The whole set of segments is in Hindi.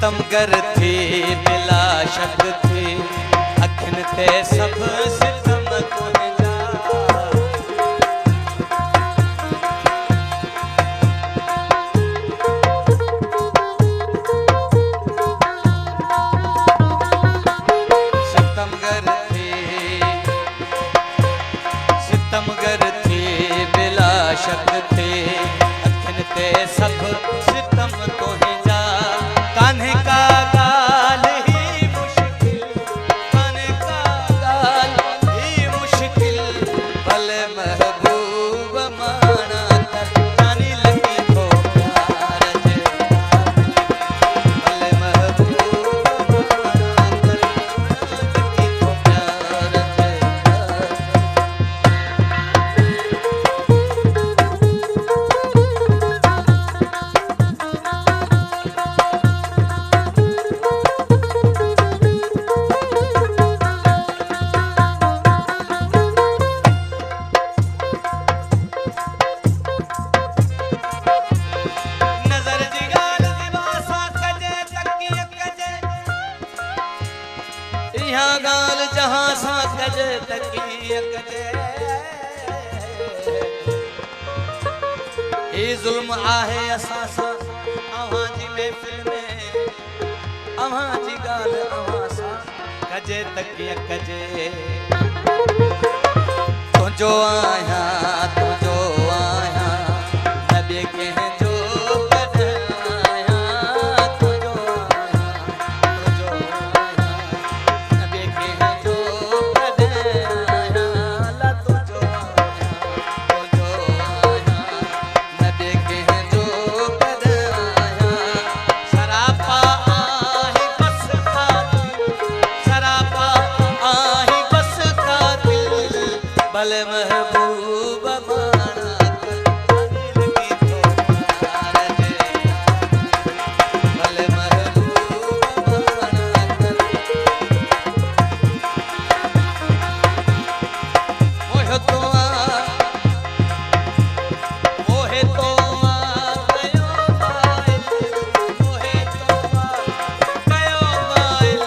सितमगर थी बिला शक थी अखिन ते सब सितम तुंहिंजा सितमगर थी बिला शक थी अखिन ते सब सितम तुंहिंजा कान्हे का गाल ही मुश्किल कान्हे का गाल ही मुश्किल भले महबूब माना कर जानी लगी तो प्यार जे भले महबूब माना कर लगी तो प्यार जे यहाँ गाल जहाँ सा कजे तकिया कजे ये जुल्म आहे असां सां अव्हां जी महफिल में अव्हां जी गाल अव्हां सां कजे तकिया कजे तुंहिंजो आहियां तुंहिंजो आहियां न ॿिए कंहिं जो भले महबूब माना कर जानी लगी तो प्यार जे भले महबूब माना कर मोहे तो कयो माइल मोहे तो कयो माइल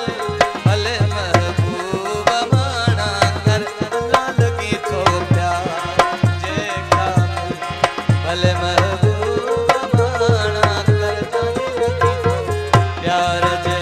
भले महबूब माना कर लगी तो प्यार जे भले महबूब माना कर जानी लगी तो प्यार जे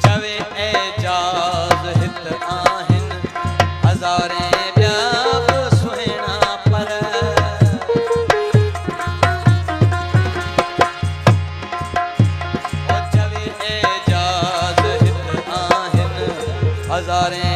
चवे एजाज़ हित आहिन हज़ारे हज़ारे